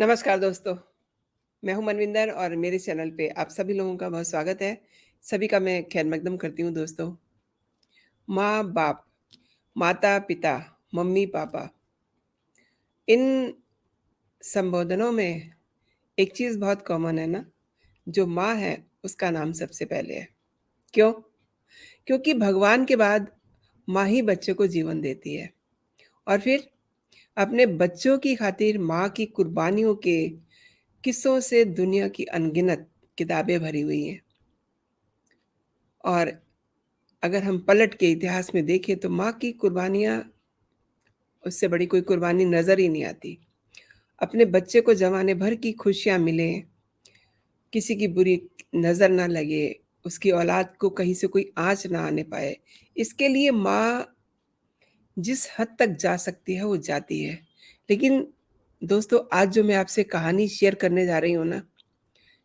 नमस्कार दोस्तों, मैं हूँ मनविंदर और मेरे चैनल पे आप सभी लोगों का बहुत स्वागत है। सभी का मैं खैर मकदम करती हूँ दोस्तों। माँ-बाप, माता-पिता, मम्मी-पापा इन संबोधनों में एक चीज़ बहुत कॉमन है ना, जो माँ है उसका नाम सबसे पहले है। क्यों? क्योंकि भगवान के बाद माँ ही बच्चे को जीवन देती है और फिर अपने बच्चों की खातिर माँ की कुर्बानियों के किस्सों से दुनिया की अनगिनत किताबें भरी हुई हैं। और अगर हम पलट के इतिहास में देखें तो माँ की कुर्बानियाँ उससे बड़ी कोई कुर्बानी नज़र ही नहीं आती। अपने बच्चे को ज़माने भर की खुशियाँ मिलें, किसी की बुरी नज़र ना लगे, उसकी औलाद को कहीं से कोई आँच ना आने पाए, इसके लिए माँ जिस हद तक जा सकती है वो जाती है। लेकिन दोस्तों आज जो मैं आपसे कहानी शेयर करने जा रही हूँ ना,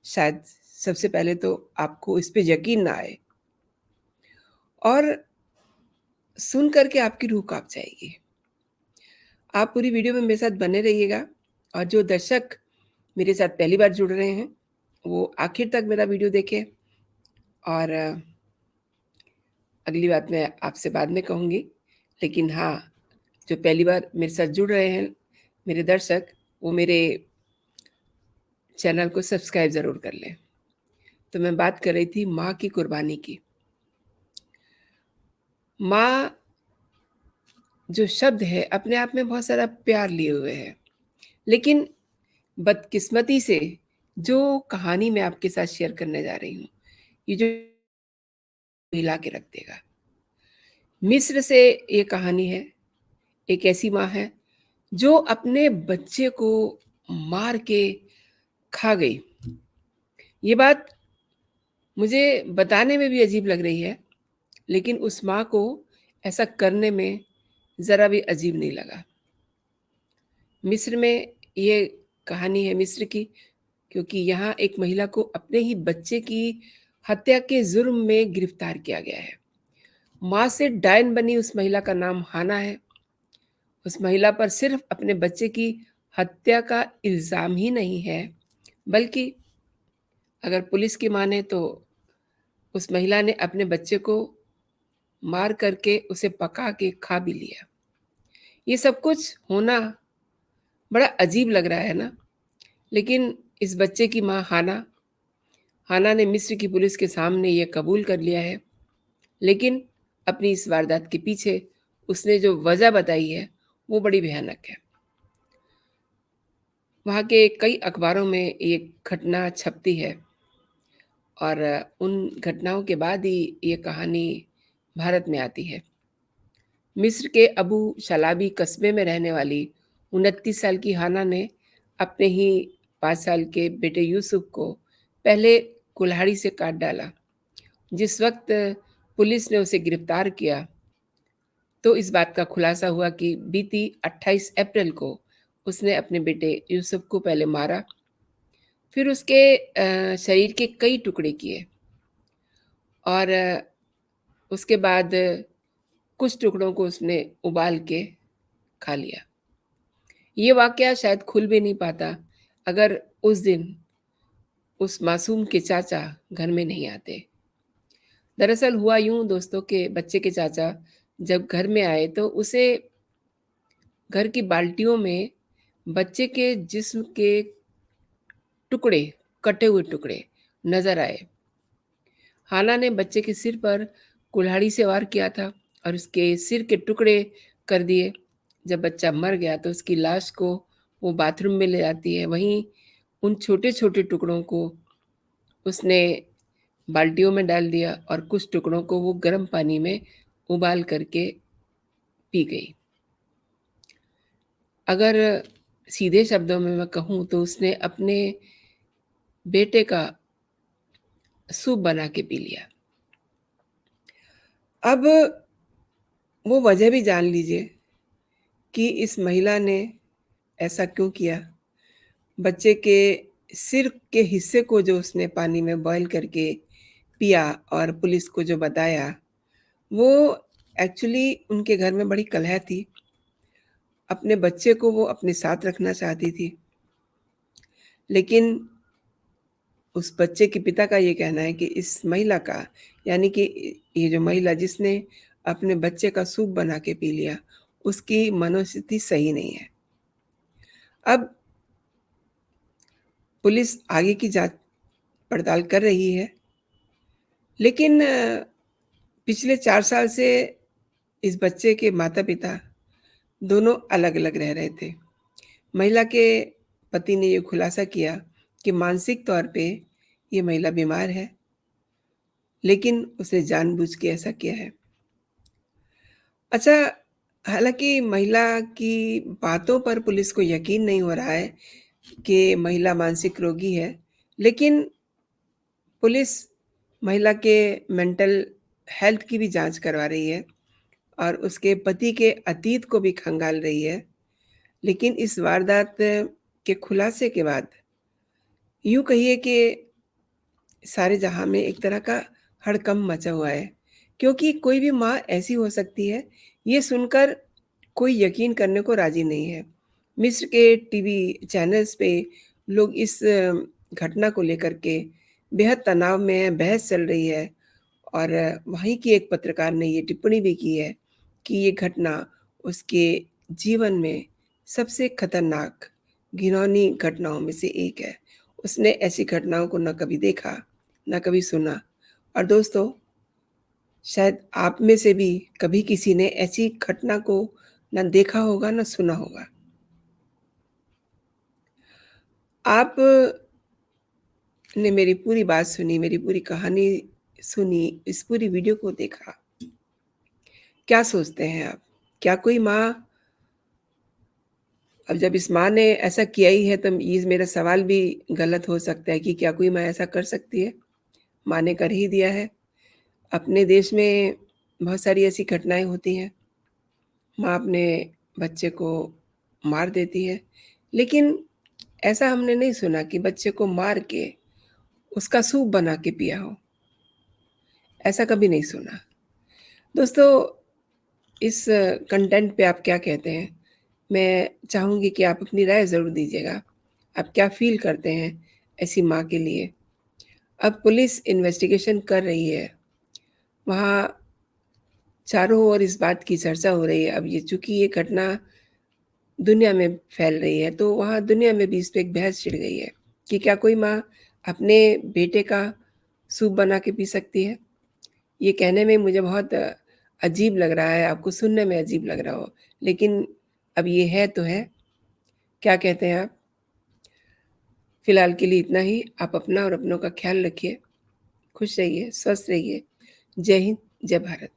शायद सबसे पहले तो आपको इस पे यकीन ना आए और सुन कर के आपकी रूह काँप जाएगी। आप पूरी वीडियो में मेरे साथ बने रहिएगा और जो दर्शक मेरे साथ पहली बार जुड़ रहे हैं, वो आखिर तक मेरा वीडियो देखें और अगली बात मैं आपसे बाद में कहूँगी। लेकिन हाँ, जो पहली बार मेरे साथ जुड़ रहे हैं, मेरे दर्शक, वो मेरे चैनल को सब्सक्राइब ज़रूर कर लें। तो मैं बात कर रही थी माँ की कुर्बानी की। माँ जो शब्द है, अपने आप में बहुत सारा प्यार लिए हुए है। लेकिन बदकिस्मती से जो कहानी मैं आपके साथ शेयर करने जा रही हूँ, ये जो हिला के रख देगा। मिस्र से ये कहानी है, एक ऐसी माँ है जो अपने बच्चे को मार के खा गई। ये बात मुझे बताने में भी अजीब लग रही है, लेकिन उस माँ को ऐसा करने में ज़रा भी अजीब नहीं लगा। मिस्र में ये कहानी है मिस्र की, क्योंकि यहाँ एक महिला को अपने ही बच्चे की हत्या के जुर्म में गिरफ्तार किया गया है। माँ से डायन बनी उस महिला का नाम हाना है। उस महिला पर सिर्फ अपने बच्चे की हत्या का इल्ज़ाम ही नहीं है, बल्कि अगर पुलिस की माने तो उस महिला ने अपने बच्चे को मार करके उसे पका के खा भी लिया। ये सब कुछ होना बड़ा अजीब लग रहा है ना? लेकिन इस बच्चे की माँ हाना ने मिस्र की पुलिस के सामने ये कबूल कर लिया है। लेकिन अपनी इस वारदात के पीछे उसने जो वजह बताई है, वो बड़ी भयानक है। वहाँ के कई अखबारों में ये घटना छपती है और उन घटनाओं के बाद ही ये कहानी भारत में आती है। मिस्र के अबू शलाबी कस्बे में रहने वाली 29 साल की हाना ने अपने ही 5 साल के बेटे यूसुफ को पहले कुल्हाड़ी से काट डाला। जिस वक़्त पुलिस ने उसे गिरफ्तार किया, तो इस बात का खुलासा हुआ कि बीती 28 अप्रैल को उसने अपने बेटे यूसुफ को पहले मारा, फिर उसके शरीर के कई टुकड़े किए और उसके बाद कुछ टुकड़ों को उसने उबाल के खा लिया। ये वाक़या शायद खुल भी नहीं पाता अगर उस दिन उस मासूम के चाचा घर में नहीं आते। दरअसल हुआ यूँ दोस्तों के बच्चे के चाचा जब घर में आए तो उसे घर की बाल्टियों में बच्चे के जिस्म के टुकड़े, कटे हुए टुकड़े नज़र आए। हाना ने बच्चे के सिर पर कुल्हाड़ी से वार किया था और उसके सिर के टुकड़े कर दिए। जब बच्चा मर गया तो उसकी लाश को वो बाथरूम में ले जाती है। वहीं उन छोटे-छोटे टुकड़ों को उसने बाल्टियों में डाल दिया और कुछ टुकड़ों को वो गर्म पानी में उबाल करके पी गई। अगर सीधे शब्दों में मैं कहूँ तो उसने अपने बेटे का सूप बना के पी लिया। अब वो वजह भी जान लीजिए कि इस महिला ने ऐसा क्यों किया। बच्चे के सिर के हिस्से को जो उसने पानी में बॉयल करके पिया और पुलिस को जो बताया, वो एक्चुअली उनके घर में बड़ी कलह थी। अपने बच्चे को वो अपने साथ रखना चाहती थी। लेकिन उस बच्चे के पिता का ये कहना है कि इस महिला का, यानी कि ये जो महिला जिसने अपने बच्चे का सूप बना के पी लिया, उसकी मनोस्थिति सही नहीं है। अब पुलिस आगे की जाँच पड़ताल कर रही है, लेकिन पिछले 4 साल से इस बच्चे के माता-पिता दोनों अलग-अलग रह रहे थे। महिला के पति ने ये खुलासा किया कि मानसिक तौर पे ये महिला बीमार है, लेकिन उसने जानबूझ के ऐसा किया है। अच्छा, हालाँकि महिला की बातों पर पुलिस को यकीन नहीं हो रहा है कि महिला मानसिक रोगी है, लेकिन पुलिस महिला के मेंटल हेल्थ की भी जाँच करवा रही है और उसके पति के अतीत को भी खंगाल रही है। लेकिन इस वारदात के खुलासे के बाद यूँ कहिए कि सारे जहाँ में एक तरह का हड़कंप मचा हुआ है, क्योंकि कोई भी माँ ऐसी हो सकती है, ये सुनकर कोई यकीन करने को राज़ी नहीं है। मिस्र के टीवी चैनल्स पे लोग इस घटना को लेकर के बेहद तनाव में हैं, बहस चल रही है और वहीं की एक पत्रकार ने ये टिप्पणी भी की है कि ये घटना उसके जीवन में सबसे खतरनाक, घिनौनी घटनाओं में से एक है। उसने ऐसी घटनाओं को ना कभी देखा, ना कभी सुना और दोस्तों, शायद आप में से भी कभी किसी ने ऐसी घटना को ना देखा होगा, ना सुना होगा। आपने मेरी पूरी बात सुनी, मेरी पूरी कहानी सुनी, इस पूरी वीडियो को देखा। क्या सोचते हैं आप? क्या कोई माँ, अब जब इस माँ ने ऐसा किया ही है तो ये मेरा सवाल भी गलत हो सकता है कि क्या कोई माँ ऐसा कर सकती है? माँ ने कर ही दिया है। अपने देश में बहुत सारी ऐसी घटनाएँ होती हैं। माँ अपने बच्चे को मार देती है, लेकिन ऐसा हमने नहीं सुना कि बच्चे को मार के उसका सूप बना के पिया हो, ऐसा कभी नहीं सुना। दोस्तों, इस कंटेंट पे आप क्या कहते हैं? मैं चाहूँगी कि आप अपनी राय ज़रूर दीजिएगा। आप क्या फ़ील करते हैं ऐसी माँ के लिए? अब पुलिस इन्वेस्टिगेशन कर रही है। वहाँ चारों ओर इस बात की चर्चा हो रही है। अब ये चूँकि ये घटना दुनिया में फैल रही है, तो वहाँ दुनिया में भी इस पे एक बहस छिड़ गई है कि क्या कोई माँ अपने बेटे का सूप बना के पी सकती है? ये कहने में मुझे बहुत अजीब लग रहा है, आपको सुनने में अजीब लग रहा हो, लेकिन अब ये है तो है। क्या कहते हैं आप? फिलहाल के लिए इतना ही। आप अपना और अपनों का ख़्याल रखिए, खुश रहिए, स्वस्थ रहिए। जय हिंद, जय भारत।